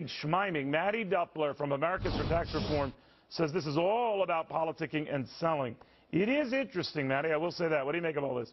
Schmiming. Mattie Duppler from Americans for Tax Reform says this is all about politicking and selling. It is interesting, Mattie, I will say that. What do you make of all this?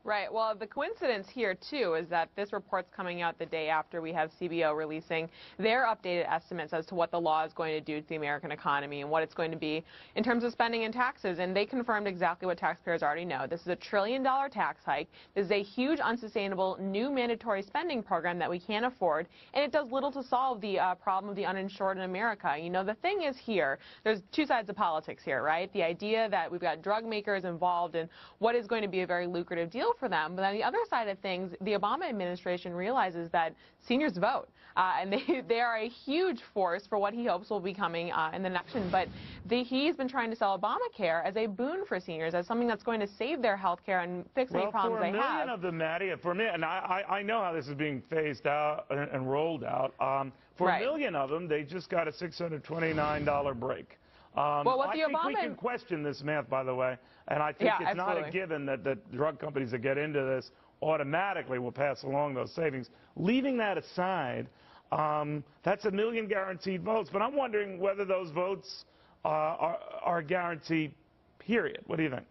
Right. Well, the coincidence here, too, is that this report's coming out the day after we have CBO releasing their updated estimates as to what the law is going to do to the American economy and what it's going to be in terms of spending and taxes. And they confirmed exactly what taxpayers already know. This is $1 trillion tax hike. This is a huge, unsustainable, new mandatory spending program that we can't afford. And it does little to solve the problem of the uninsured in America. You know, the thing is here, there's two sides of politics here, right? The idea that we've got drug makers involved in what is going to be a very lucrative deal for them. But on the other side of things, the Obama administration realizes that seniors vote, and they are a huge force for what he hopes will be coming in the next election. But he's been trying to sell Obamacare as a boon for seniors, as something that's going to save their health care and fix any problems they have. For a million of them, Mattie, for me, and I know how this is being phased out and rolled out. For a million of them, they just got a $629 break. Well, what the I think we can question this math, by the way, and I think it's not a given that the drug companies that get into this automatically will pass along those savings. Leaving that aside, that's a million guaranteed votes, but I'm wondering whether those votes are guaranteed, period. What do you think?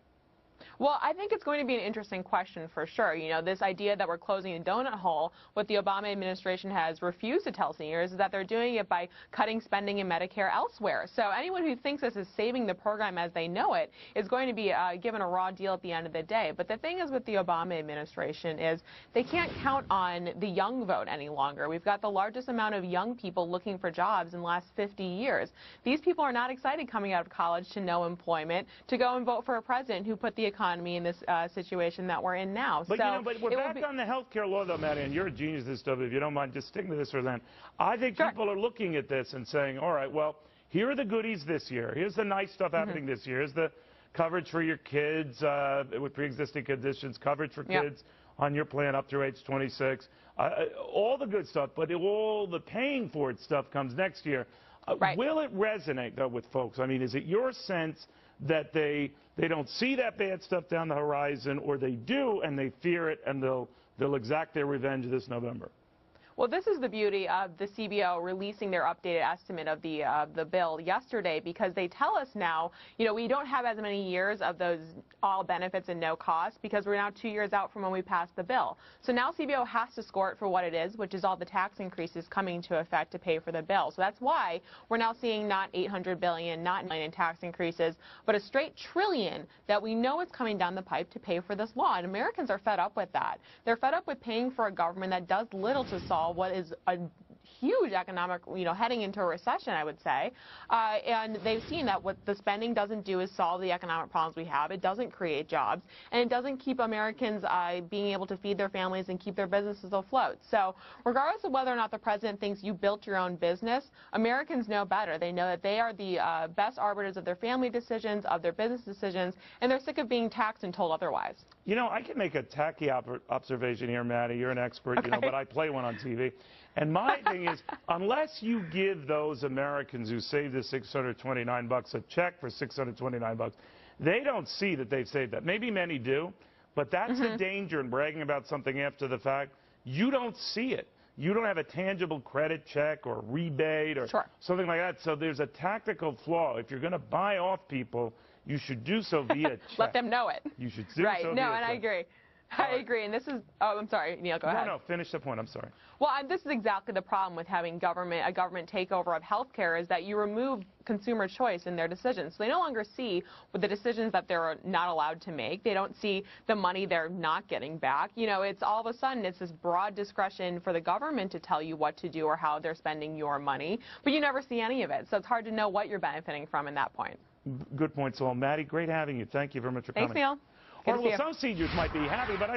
Well, I think it's going to be an interesting question for sure. You know, this idea that we're closing a donut hole, what the Obama administration has refused to tell seniors is that they're doing it by cutting spending in Medicare elsewhere. So anyone who thinks this is saving the program as they know it is going to be given a raw deal at the end of the day. But the thing is with the Obama administration is they can't count on the young vote any longer. We've got the largest amount of young people looking for jobs in the last 50 years. These people are not excited coming out of college to no employment to go and vote for a president who put the economy in this situation that we're in now. But, but we're back on the health care law, though, Mattie, and you're a genius at this stuff. If you don't mind, just sticking to this for then. I think people are looking at this and saying, all right, well, here are the goodies this year. Here's the nice stuff happening this year. Here's the coverage for your kids with pre-existing conditions, coverage for kids on your plan up through age 26, all the good stuff, but all the paying for it stuff comes next year. Will it resonate, though, with folks? I mean, is it your sense that they don't see that bad stuff down the horizon, or they do and they fear it and they'll exact their revenge this November? Well, this is the beauty of the CBO releasing their updated estimate of the bill yesterday, because they tell us now, you know, we don't have as many years of those all benefits and no cost, because we're now 2 years out from when we passed the bill. So now CBO has to score it for what it is, which is all the tax increases coming into effect to pay for the bill. So that's why we're now seeing not $800 billion, not $9 billion in tax increases, but a straight $1 trillion that we know is coming down the pipe to pay for this law. And Americans are fed up with that. They're fed up with paying for a government that does little to solve what is a huge economic, heading into a recession, I would say. And they've seen that what the spending doesn't do is solve the economic problems we have. It doesn't create jobs, and it doesn't keep Americans being able to feed their families and keep their businesses afloat. So regardless of whether or not the president thinks you built your own business, Americans know better. They know that they are the best arbiters of their family decisions, of their business decisions, and they're sick of being taxed and told otherwise. You know, I can make a tacky observation here, Mattie. You're an expert, but I play one on TV. And my thing is, unless you give those Americans who saved the $629 a check for $629, they don't see that they've saved that. Maybe many do, but that's the danger in bragging about something after the fact. You don't see it. You don't have a tangible credit check or rebate or something like that. So there's a tactical flaw. If you're going to buy off people, you should do so via check. Let them know it. You should do so via check. I agree. I agree, and this is, I'm sorry, Neil, go ahead. No, finish the point, I'm sorry. Well, this is exactly the problem with having a government takeover of health care, is that you remove consumer choice in their decisions. So they no longer see with the decisions that they're not allowed to make. They don't see the money they're not getting back. You know, it's all of a sudden, it's this broad discretion for the government to tell you what to do or how they're spending your money, but you never see any of it. So it's hard to know what you're benefiting from in that point. Good point, Saul. Mattie, great having you. Thank you very much for coming. Thanks, Neil. Well, some seniors might be happy, but